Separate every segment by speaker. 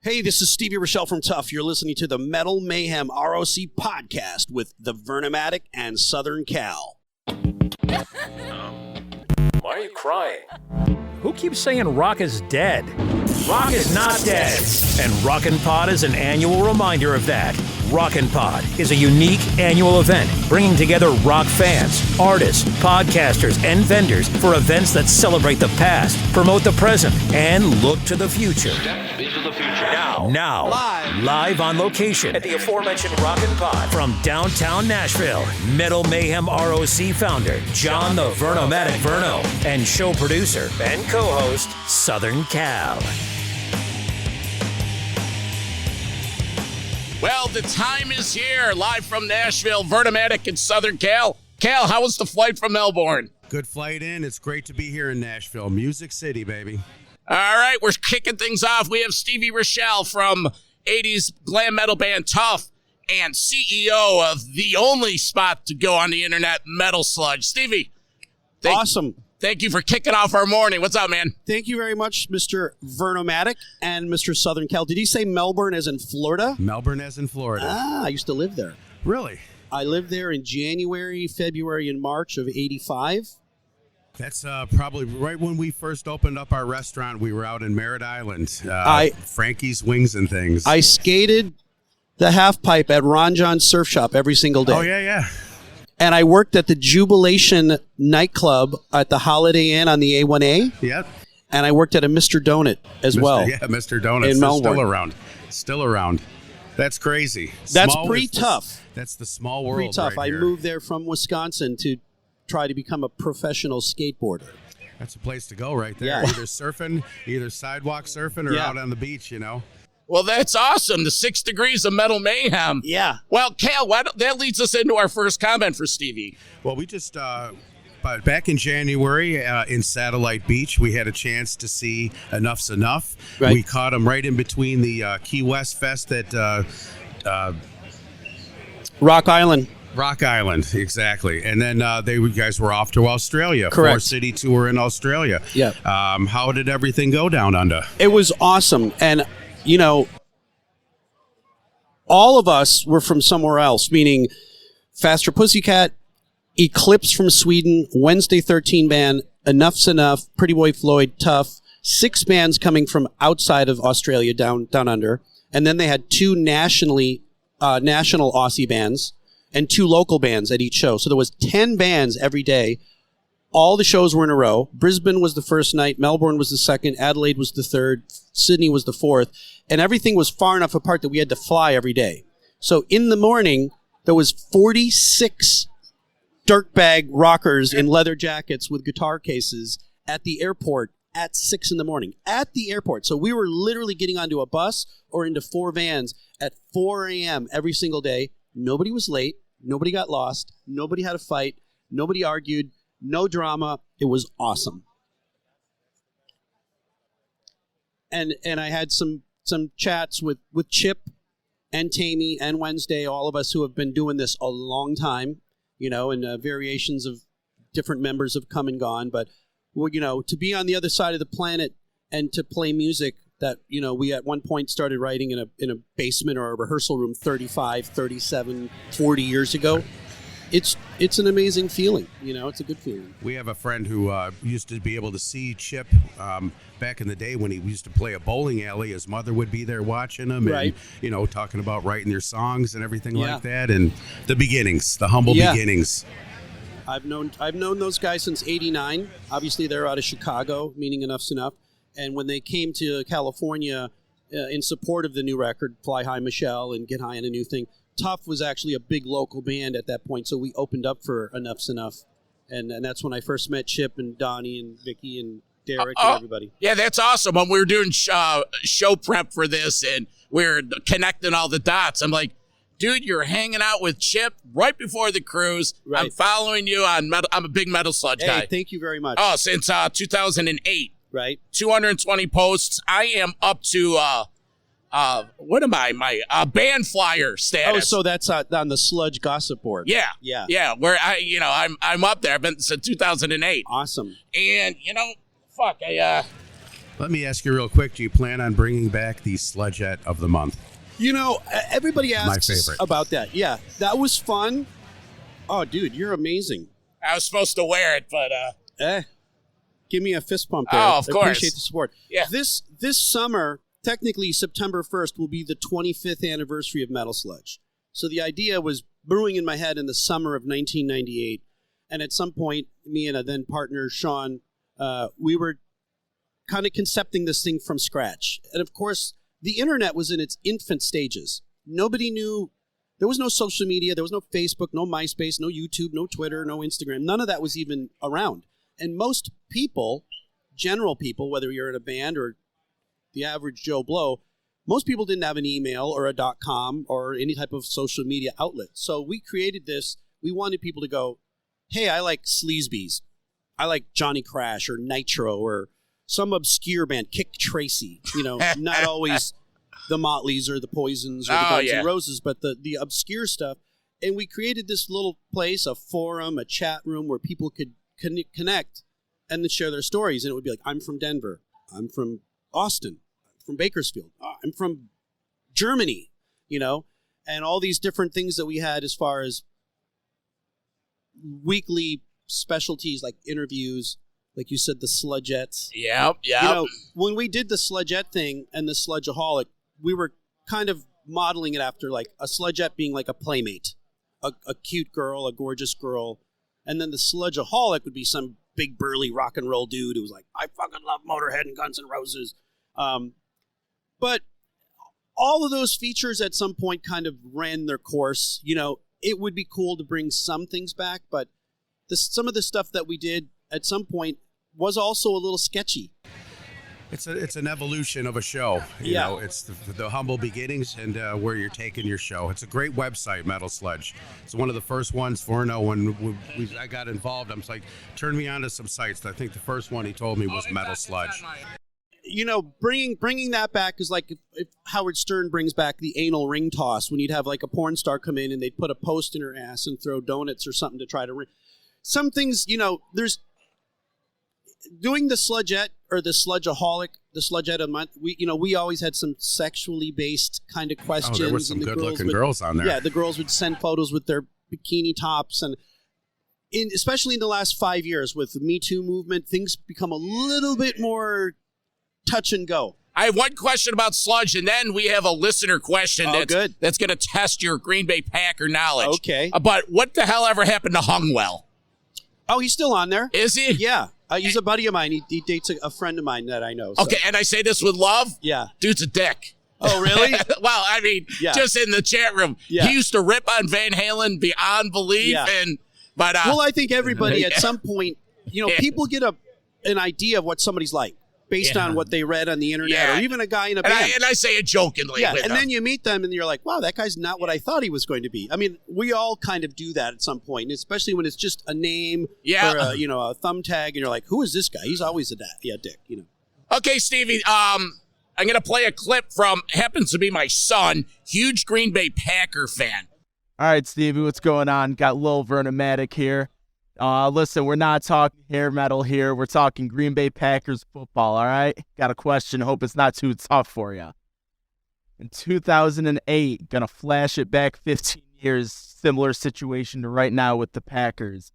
Speaker 1: Hey, this is Stevie Rachelle from TUFF. You're listening to the Metal Mayhem ROC podcast with the Vernomatic and Southern Cal.
Speaker 2: Why are you crying?
Speaker 3: Who keeps saying rock is dead? Rock is not dead. And Rockin' Pod is an annual reminder of that. Rockin' Pod is a unique annual event bringing together rock fans, artists, podcasters, and vendors for events that celebrate the past, promote the present, and look to the future.
Speaker 2: Step into the future.
Speaker 3: Now, live on location
Speaker 2: At the aforementioned Rockin' Pod.
Speaker 3: from downtown Nashville, Metal Mayhem ROC founder John the Vernomatic Verno and show producer and co-host Southern Cal.
Speaker 4: Well, the time is here. Live from Nashville, Vernomatic and Southern Cal. Cal, how was the flight from Melbourne?
Speaker 5: Good flight in. It's great to be here in Nashville. Music City, baby.
Speaker 4: All right, we're kicking things off. We have Stevie Rachelle from 80s glam metal band TUFF and CEO of the only spot to go on the internet, Metal Sludge. Stevie.
Speaker 1: Awesome.
Speaker 4: Thank you for kicking off our morning. What's up, man?
Speaker 1: Thank you very much, Mr. Vernomatic and Mr. Southern Cal. Did he say Melbourne as in Florida?
Speaker 5: Melbourne as in Florida.
Speaker 1: I used to live there.
Speaker 5: Really?
Speaker 1: I lived there in January, February, and March of 85.
Speaker 5: That's probably right when we first opened up our restaurant. We were out in Merritt Island. Frankie's Wings and Things.
Speaker 1: I skated the half pipe at Ron John's Surf Shop every single day.
Speaker 5: Oh, yeah.
Speaker 1: And I worked at the Jubilation nightclub at the Holiday Inn on the A1A.
Speaker 5: Yep.
Speaker 1: And I worked at a Mr. Donut as well.
Speaker 5: Yeah, Mr. Donuts.
Speaker 1: In Melbourne.
Speaker 5: Still around. That's crazy.
Speaker 1: That's
Speaker 5: Small
Speaker 1: pretty
Speaker 5: is the-
Speaker 1: tough.
Speaker 5: That's the small world.
Speaker 1: Pretty tough.
Speaker 5: Right
Speaker 1: I
Speaker 5: here.
Speaker 1: moved there from Wisconsin to try to become a professional skateboarder.
Speaker 5: That's a place to go right there.
Speaker 1: Yeah.
Speaker 5: Either surfing, either sidewalk surfing or
Speaker 1: Yeah.
Speaker 5: out on the beach, you know.
Speaker 4: Well, that's awesome. The 6 degrees of Metal Mayhem.
Speaker 1: Yeah.
Speaker 4: Well, Cal, that leads us into our first comment for Stevie.
Speaker 5: Well, we just, but back in January in Satellite Beach, we had a chance to see Enough's Enough.
Speaker 1: Right.
Speaker 5: We caught them right in between the Key West Fest at
Speaker 1: Rock Island.
Speaker 5: Rock Island, exactly. And then you guys were off to Australia.
Speaker 1: Correct.
Speaker 5: 4-city tour in Australia.
Speaker 1: Yeah.
Speaker 5: How did everything go down under?
Speaker 1: It was awesome. And, you know, all of us were from somewhere else, meaning Faster Pussycat, Eclipse from Sweden, Wednesday 13 band, Enough's Enough, Pretty Boy Floyd, TUFF, 6 bands coming from outside of Australia down under. And then they had 2 national Aussie bands and 2 local bands at each show. So there was 10 bands every day. All the shows were in a row. Brisbane was the first night. Melbourne was the second. Adelaide was the third. Sydney was the fourth. And everything was far enough apart that we had to fly every day. So in the morning, there was 46 dirtbag rockers in leather jackets with guitar cases at the airport at 6 in the morning. At the airport. So we were literally getting onto a bus or into 4 vans at 4 a.m. every single day. Nobody was late. Nobody got lost. Nobody had a fight. Nobody argued. No drama. It was awesome. And I had some chats with Chip and Tammy and Wednesday, all of us who have been doing this a long time, you know, and variations of different members have come and gone. But, well, you know, to be on the other side of the planet and to play music that, you know, we at one point started writing in a basement or a rehearsal room 35, 37, 40 years ago. It's an amazing feeling. You know, it's a good feeling.
Speaker 5: We have a friend who used to be able to see Chip back in the day when he used to play a bowling alley. His mother would be there watching him and, you know, talking about writing their songs and everything like that. And the beginnings, the humble beginnings.
Speaker 1: I've known those guys since '89. Obviously, they're out of Chicago, meaning Enough's Enough. And when they came to California in support of the new record, Fly High Michelle and Get High on a New Thing, TUFF was actually a big local band at that point, so we opened up for Enough's Enough. And that's when I first met Chip and Donnie and Vicky and Derek and everybody.
Speaker 4: Yeah, that's awesome. When we were doing show prep for this and we were connecting all the dots, I'm like, dude, you're hanging out with Chip right before the cruise. Right. I'm following you on Metal. I'm a big Metal Sludge guy.
Speaker 1: Thank you very much.
Speaker 4: Oh, since 2008.
Speaker 1: Right.
Speaker 4: 220 posts. I am up to what am I? My band flyer status.
Speaker 1: Oh, so that's on the Sludge gossip board.
Speaker 4: Yeah. Where I'm up there. I've been since 2008.
Speaker 1: Awesome.
Speaker 4: And fuck,
Speaker 5: Let me ask you real quick. Do you plan on bringing back the Sludgette of the Month?
Speaker 1: You know, everybody asks
Speaker 5: My favorite.
Speaker 1: about that. Yeah, that was fun. Oh, dude, you're amazing.
Speaker 4: I was supposed to wear it, but
Speaker 1: Give me a fist pump there.
Speaker 4: Oh, of course.
Speaker 1: I appreciate the support.
Speaker 4: Yeah.
Speaker 1: This summer, technically September 1st, will be the 25th anniversary of Metal Sludge. So the idea was brewing in my head in the summer of 1998. And at some point, me and a then partner, Sean, we were kind of concepting this thing from scratch. And of course, the internet was in its infant stages. Nobody knew. There was no social media. There was no Facebook, no MySpace, no YouTube, no Twitter, no Instagram. None of that was even around. And most people, general people, whether you're in a band or the average Joe Blow, most people didn't have an email or a .com or any type of social media outlet. So we created this. We wanted people to go, hey, I like Sleazebees. I like Johnny Crash or Nitro or some obscure band, Kick Tracy. You know, not always the Motleys or the Poisons or the Guns N' Roses, but the obscure stuff. And we created this little place, a forum, a chat room where people could connect and then share their stories. And it would be like, I'm from Denver. I'm from Austin. I'm from Bakersfield. I'm from Germany, you know, and all these different things that we had as far as weekly specialties like interviews, like you said, the Sludgettes.
Speaker 4: Yep.
Speaker 1: You know, when we did the Sludgette thing and the Sludgeaholic, we were kind of modeling it after like a Sludgette being like a playmate, a cute girl, a gorgeous girl. And then the Sludgeaholic would be some big burly rock and roll dude who was like, I fucking love Motorhead and Guns N' Roses. But all of those features at some point kind of ran their course. You know, it would be cool to bring some things back, but some of the stuff that we did at some point was also a little sketchy.
Speaker 5: It's an evolution of a show. You know, it's the humble beginnings and where you're taking your show. It's a great website, Metal Sludge. It's one of the first ones for when I got involved. I'm like, turn me on to some sites. I think the first one he told me was Metal Sludge.
Speaker 1: You know, bringing that back is like if Howard Stern brings back the anal ring toss, when you'd have like a porn star come in and they'd put a post in her ass and throw donuts or something to try to ring. Some things, you know, there's doing the Sludgette or the Sludgeaholic, the Sludgette of the Month. We always had some sexually based kind of questions.
Speaker 5: Oh, there were some good-looking girls on there.
Speaker 1: Yeah, the girls would send photos with their bikini tops, and especially in the last 5 years with the Me Too movement, things become a little bit more touch and go.
Speaker 4: I have one question about Sludge, and then we have a listener question that's going to test your Green Bay Packer knowledge.
Speaker 1: Okay.
Speaker 4: But what the hell ever happened to Hungwell?
Speaker 1: Oh, he's still on there.
Speaker 4: Is he?
Speaker 1: Yeah. He's a buddy of mine. He dates a friend of mine that I know. So.
Speaker 4: Okay, and I say this with love?
Speaker 1: Yeah.
Speaker 4: Dude's a dick.
Speaker 1: Oh, really?
Speaker 4: Well, I mean, just in the chat room.
Speaker 1: Yeah.
Speaker 4: He used to rip on Van Halen beyond belief.
Speaker 1: Yeah.
Speaker 4: Well,
Speaker 1: I think everybody at some point, you know, people get an idea of what somebody's like based on what they read on the internet or even a guy in a band.
Speaker 4: And I say it jokingly.
Speaker 1: Yeah, and then you meet them and you're like, wow, that guy's not what I thought he was going to be. I mean, we all kind of do that at some point, especially when it's just a name or a thumb tag, and you're like, who is this guy? He's always a dick, you know.
Speaker 4: Okay, Stevie, I'm going to play a clip from, happens to be my son, huge Green Bay Packer fan.
Speaker 6: All right, Stevie, what's going on? Got Lil Vernomatic here. Listen, we're not talking hair metal here. We're talking Green Bay Packers football, all right? Got a question. Hope it's not too tough for you. In 2008, gonna flash it back 15 years, similar situation to right now with the Packers.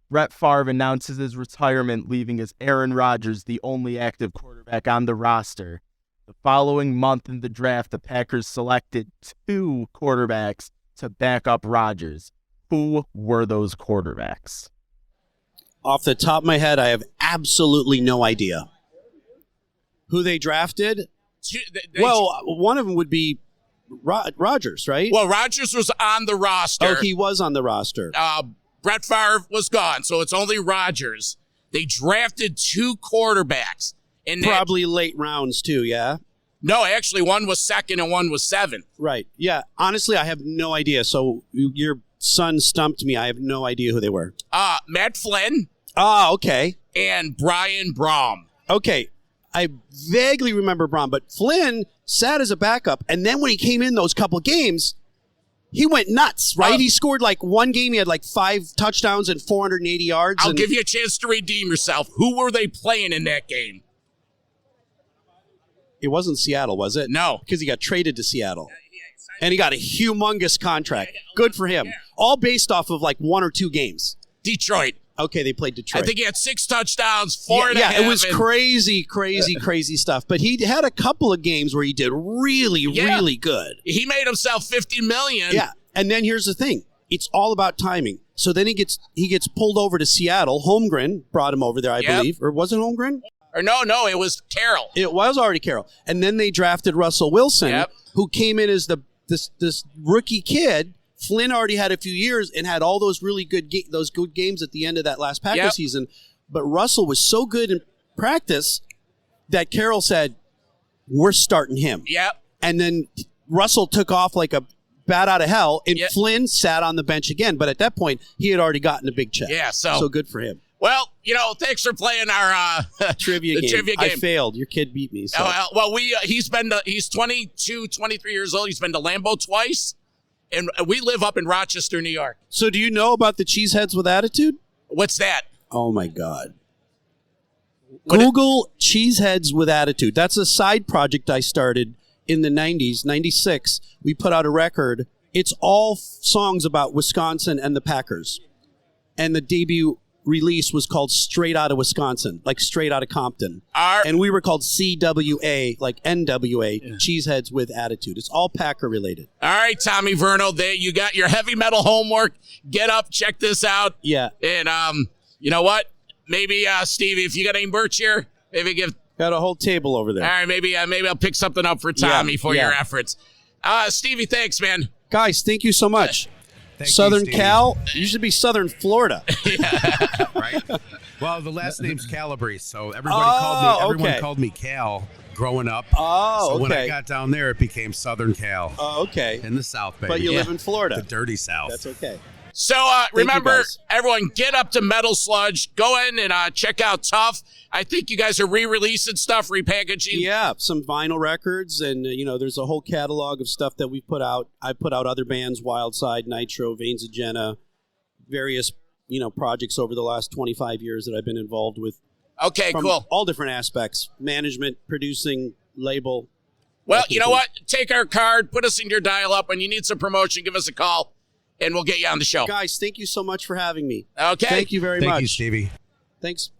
Speaker 6: Brett Favre announces his retirement, leaving as Aaron Rodgers the only active quarterback on the roster. The following month in the draft, the Packers selected 2 quarterbacks to back up Rodgers. Who were those quarterbacks?
Speaker 1: Off the top of my head, I have absolutely no idea. Who they drafted? Well, one of them would be Rodgers, right?
Speaker 4: Well, Rodgers was on the roster.
Speaker 1: Oh, he was on the roster.
Speaker 4: Brett Favre was gone, so it's only Rodgers. They drafted 2 quarterbacks.
Speaker 1: Probably late rounds, too, yeah?
Speaker 4: No, actually, one was 2nd and one was 7th.
Speaker 1: Right. Yeah. Honestly, I have no idea. So your son stumped me. I have no idea who they were.
Speaker 4: Matt Flynn.
Speaker 1: Oh, okay.
Speaker 4: And Brian Brom.
Speaker 1: Okay. I vaguely remember Brom, but Flynn sat as a backup, and then when he came in those couple games, he went nuts, right? He scored like one game. He had like 5 touchdowns and 480 yards.
Speaker 4: I'll give you a chance to redeem yourself. Who were they playing in that game?
Speaker 1: It wasn't Seattle, was it?
Speaker 4: No.
Speaker 1: Because he got traded to Seattle. And he got a humongous contract. Good for him. All based off of like 1 or 2 games.
Speaker 4: Detroit.
Speaker 1: Okay, they played Detroit.
Speaker 4: I think he had 6 touchdowns, 4 and a half.
Speaker 1: Yeah, it was crazy stuff. But he had a couple of games where he did really good.
Speaker 4: He made himself $50 million.
Speaker 1: Yeah, and then here's the thing. It's all about timing. So then he gets pulled over to Seattle. Holmgren brought him over there, I believe. Or was it Holmgren?
Speaker 4: Or no, it was Carroll.
Speaker 1: It was already Carroll. And then they drafted Russell Wilson, who came in as this rookie kid. Flynn already had a few years and had all those really good good games at the end of that last Packers season. But Russell was so good in practice that Carroll said, we're starting him.
Speaker 4: Yep.
Speaker 1: And then Russell took off like a bat out of hell, and Flynn sat on the bench again. But at that point, he had already gotten a big check.
Speaker 4: Yeah,
Speaker 1: so good for him.
Speaker 4: Well, thanks for playing our
Speaker 1: trivia game. I failed. Your kid beat me. So.
Speaker 4: He's 22, 23 years old. He's been to Lambeau twice. And we live up in Rochester, New York.
Speaker 1: So do you know about the Cheeseheads with Attitude?
Speaker 4: What's that?
Speaker 1: Oh, my God. Google Cheeseheads with Attitude. That's a side project I started in the 90s, 96. We put out a record. It's all songs about Wisconsin and the Packers. And the debut release was called Straight Outta Wisconsin, like Straight Outta Compton. And we were called CWA, like NWA, Cheeseheads with Attitude. It's all Packer related.
Speaker 4: All right, Tommy Verno, you got your heavy metal homework. Get up, check this out.
Speaker 1: Yeah.
Speaker 4: And you know what? Maybe, Stevie, if you got any merch here, maybe give...
Speaker 1: Got a whole table over there.
Speaker 4: All right, maybe I'll pick something up for Tommy for your efforts. Stevie, thanks, man.
Speaker 1: Guys, thank you so much. Southern Cal, you should be Southern Florida.
Speaker 5: Right? Well, the last name's Calabrese, so everyone called me Cal growing up. So when I got down there, it became Southern Cal.
Speaker 1: Oh, okay.
Speaker 5: In the South, baby.
Speaker 1: But you live in Florida.
Speaker 5: The dirty South.
Speaker 1: That's okay.
Speaker 4: So remember, everyone, get up to Metal Sludge. Go in and check out TUFF. I think you guys are re-releasing stuff, repackaging.
Speaker 1: Yeah, some vinyl records, and there's a whole catalog of stuff that we put out. I put out other bands, Wildside, Nitro, Veins of Jenna, various projects over the last 25 years that I've been involved with.
Speaker 4: Okay, cool.
Speaker 1: All different aspects: management, producing, label.
Speaker 4: Well, you know what? Take our card, put us in your dial-up. When you need some promotion, give us a call, and we'll get you on the show.
Speaker 1: Guys, thank you so much for having me.
Speaker 4: Okay.
Speaker 1: Thank you very much.
Speaker 5: Thank you, Stevie.
Speaker 1: Thanks.